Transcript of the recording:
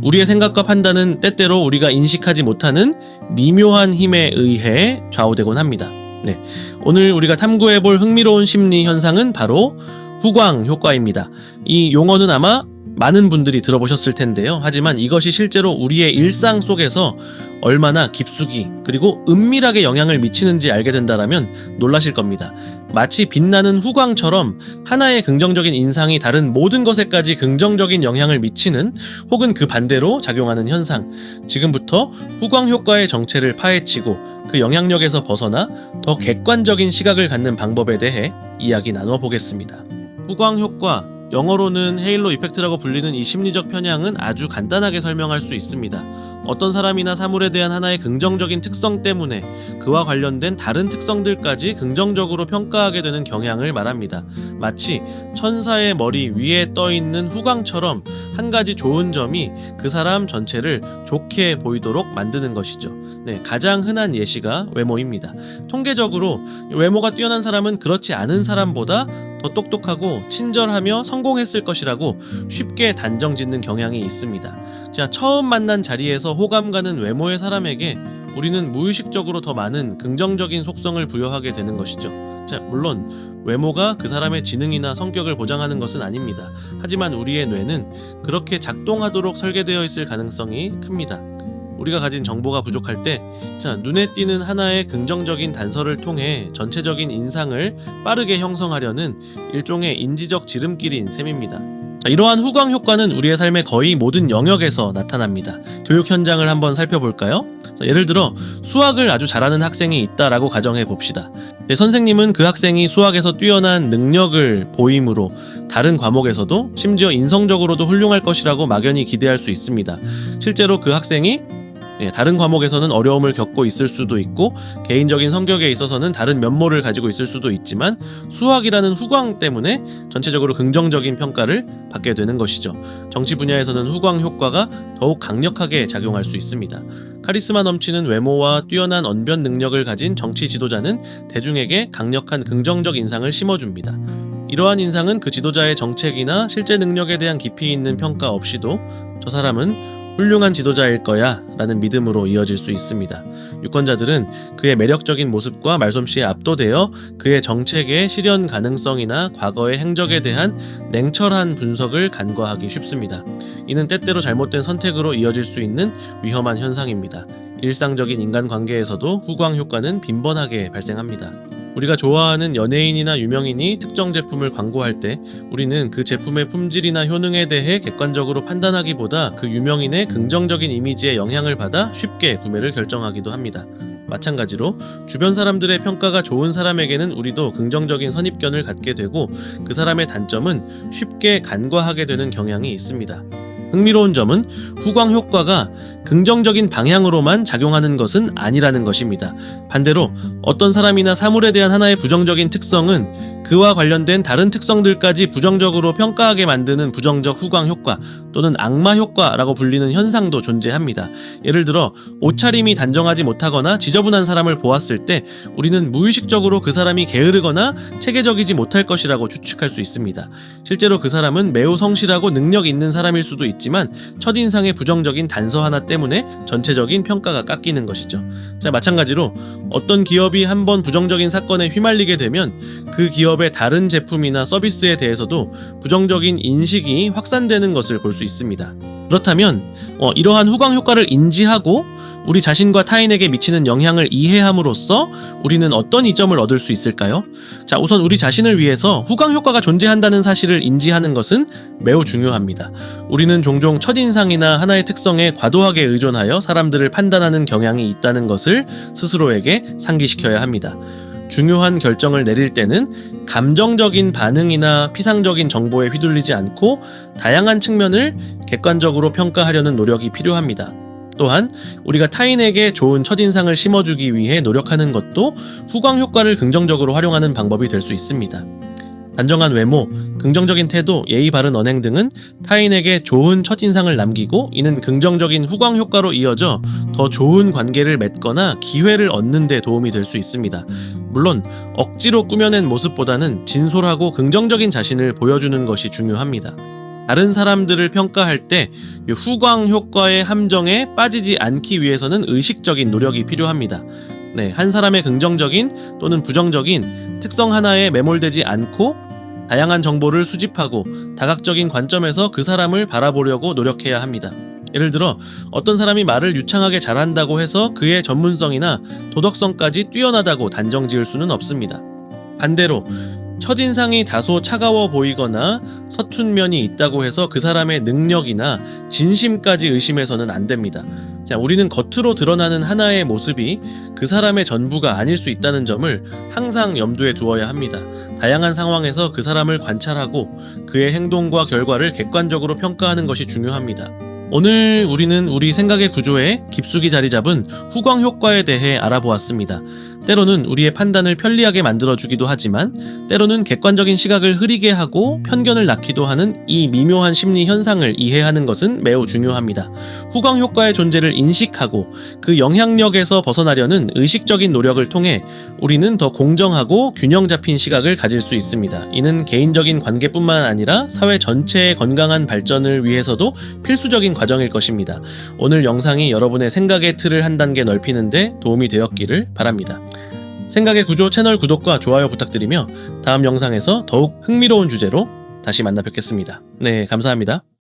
우리의 생각과 판단은 때때로 우리가 인식하지 못하는 미묘한 힘에 의해 좌우되곤 합니다. 네, 오늘 우리가 탐구해볼 흥미로운 심리 현상은 바로 후광 효과입니다. 이 용어는 아마 많은 분들이 들어보셨을 텐데요. 하지만 이것이 실제로 우리의 일상 속에서 얼마나 깊숙이 그리고 은밀하게 영향을 미치는지 알게 된다면 놀라실 겁니다. 마치 빛나는 후광처럼 하나의 긍정적인 인상이 다른 모든 것에까지 긍정적인 영향을 미치는 혹은 그 반대로 작용하는 현상. 지금부터 후광 효과의 정체를 파헤치고 그 영향력에서 벗어나 더 객관적인 시각을 갖는 방법에 대해 이야기 나눠 보겠습니다. 후광 효과, 영어로는 헤일로 이펙트라고 불리는 이 심리적 편향은 아주 간단하게 설명할 수 있습니다. 어떤 사람이나 사물에 대한 하나의 긍정적인 특성 때문에 그와 관련된 다른 특성들까지 긍정적으로 평가하게 되는 경향을 말합니다. 마치 천사의 머리 위에 떠있는 후광처럼 한 가지 좋은 점이 그 사람 전체를 좋게 보이도록 만드는 것이죠. 네, 가장 흔한 예시가 외모입니다. 통계적으로 외모가 뛰어난 사람은 그렇지 않은 사람보다 더 똑똑하고 친절하며 성공했을 것이라고 쉽게 단정짓는 경향이 있습니다. 자, 처음 만난 자리에서 호감 가는 외모의 사람에게 우리는 무의식적으로 더 많은 긍정적인 속성을 부여하게 되는 것이죠. 자, 물론 외모가 그 사람의 지능이나 성격을 보장하는 것은 아닙니다. 하지만 우리의 뇌는 그렇게 작동하도록 설계되어 있을 가능성이 큽니다. 우리가 가진 정보가 부족할 때 눈에 띄는 하나의 긍정적인 단서를 통해 전체적인 인상을 빠르게 형성하려는 일종의 인지적 지름길인 셈입니다. 이러한 후광 효과는 우리의 삶의 거의 모든 영역에서 나타납니다. 교육 현장을 한번 살펴볼까요? 예를 들어 수학을 아주 잘하는 학생이 있다라고 가정해 봅시다. 선생님은 그 학생이 수학에서 뛰어난 능력을 보임으로 다른 과목에서도 심지어 인성적으로도 훌륭할 것이라고 막연히 기대할 수 있습니다. 실제로 그 학생이 다른 과목에서는 어려움을 겪고 있을 수도 있고 개인적인 성격에 있어서는 다른 면모를 가지고 있을 수도 있지만 수학이라는 후광 때문에 전체적으로 긍정적인 평가를 받게 되는 것이죠. 정치 분야에서는 후광 효과가 더욱 강력하게 작용할 수 있습니다. 카리스마 넘치는 외모와 뛰어난 언변 능력을 가진 정치 지도자는 대중에게 강력한 긍정적 인상을 심어줍니다. 이러한 인상은 그 지도자의 정책이나 실제 능력에 대한 깊이 있는 평가 없이도 저 사람은 훌륭한 지도자일 거야 라는 믿음으로 이어질 수 있습니다. 유권자들은 그의 매력적인 모습과 말솜씨에 압도되어 그의 정책의 실현 가능성이나 과거의 행적에 대한 냉철한 분석을 간과하기 쉽습니다. 이는 때때로 잘못된 선택으로 이어질 수 있는 위험한 현상입니다. 일상적인 인간관계에서도 후광 효과는 빈번하게 발생합니다. 우리가 좋아하는 연예인이나 유명인이 특정 제품을 광고할 때 우리는 그 제품의 품질이나 효능에 대해 객관적으로 판단하기보다 그 유명인의 긍정적인 이미지에 영향을 받아 쉽게 구매를 결정하기도 합니다. 마찬가지로 주변 사람들의 평가가 좋은 사람에게는 우리도 긍정적인 선입견을 갖게 되고 그 사람의 단점은 쉽게 간과하게 되는 경향이 있습니다. 흥미로운 점은 후광 효과가 긍정적인 방향으로만 작용하는 것은 아니라는 것입니다. 반대로 어떤 사람이나 사물에 대한 하나의 부정적인 특성은 그와 관련된 다른 특성들까지 부정적으로 평가하게 만드는 부정적 후광 효과 또는 악마 효과라고 불리는 현상도 존재합니다. 예를 들어 옷차림이 단정하지 못하거나 지저분한 사람을 보았을 때 우리는 무의식적으로 그 사람이 게으르거나 체계적이지 못할 것이라고 추측할 수 있습니다. 실제로 그 사람은 매우 성실하고 능력 있는 사람일 수도 있지만 첫인상의 부정적인 단서 하나 때문에 전체적인 평가가 깎이는 것이죠. 자, 마찬가지로 어떤 기업이 한번 부정적인 사건에 휘말리게 되면 그 기업의 다른 제품이나 서비스에 대해서도 부정적인 인식이 확산되는 것을 볼 수 있습니다. 그렇다면 이러한 후광 효과를 인지하고 우리 자신과 타인에게 미치는 영향을 이해함으로써 우리는 어떤 이점을 얻을 수 있을까요? 자, 우선 우리 자신을 위해서 후광 효과가 존재한다는 사실을 인지하는 것은 매우 중요합니다. 우리는 종종 첫인상이나 하나의 특성에 과도하게 의존하여 사람들을 판단하는 경향이 있다는 것을 스스로에게 상기시켜야 합니다. 중요한 결정을 내릴 때는 감정적인 반응이나 피상적인 정보에 휘둘리지 않고 다양한 측면을 객관적으로 평가하려는 노력이 필요합니다. 또한 우리가 타인에게 좋은 첫인상을 심어주기 위해 노력하는 것도 후광 효과를 긍정적으로 활용하는 방법이 될 수 있습니다. 단정한 외모, 긍정적인 태도, 예의 바른 언행 등은 타인에게 좋은 첫인상을 남기고 이는 긍정적인 후광 효과로 이어져 더 좋은 관계를 맺거나 기회를 얻는 데 도움이 될 수 있습니다. 물론 억지로 꾸며낸 모습보다는 진솔하고 긍정적인 자신을 보여주는 것이 중요합니다. 다른 사람들을 평가할 때 이 후광 효과의 함정에 빠지지 않기 위해서는 의식적인 노력이 필요합니다. 네, 한 사람의 긍정적인 또는 부정적인 특성 하나에 매몰되지 않고 다양한 정보를 수집하고 다각적인 관점에서 그 사람을 바라보려고 노력해야 합니다. 예를 들어 어떤 사람이 말을 유창하게 잘한다고 해서 그의 전문성이나 도덕성까지 뛰어나다고 단정 지을 수는 없습니다. 반대로 첫인상이 다소 차가워 보이거나 서툰 면이 있다고 해서 그 사람의 능력이나 진심까지 의심해서는 안 됩니다. 자, 우리는 겉으로 드러나는 하나의 모습이 그 사람의 전부가 아닐 수 있다는 점을 항상 염두에 두어야 합니다. 다양한 상황에서 그 사람을 관찰하고 그의 행동과 결과를 객관적으로 평가하는 것이 중요합니다. 오늘 우리는 우리 생각의 구조에 깊숙이 자리 잡은 후광 효과에 대해 알아보았습니다. 때로는 우리의 판단을 편리하게 만들어주기도 하지만 때로는 객관적인 시각을 흐리게 하고 편견을 낳기도 하는 이 미묘한 심리 현상을 이해하는 것은 매우 중요합니다. 후광 효과의 존재를 인식하고 그 영향력에서 벗어나려는 의식적인 노력을 통해 우리는 더 공정하고 균형 잡힌 시각을 가질 수 있습니다. 이는 개인적인 관계뿐만 아니라 사회 전체의 건강한 발전을 위해서도 필수적인 과정일 것입니다. 오늘 영상이 여러분의 생각의 틀을 한 단계 넓히는 데 도움이 되었기를 바랍니다. 생각의 구조 채널 구독과 좋아요 부탁드리며 다음 영상에서 더욱 흥미로운 주제로 다시 만나 뵙겠습니다. 네, 감사합니다.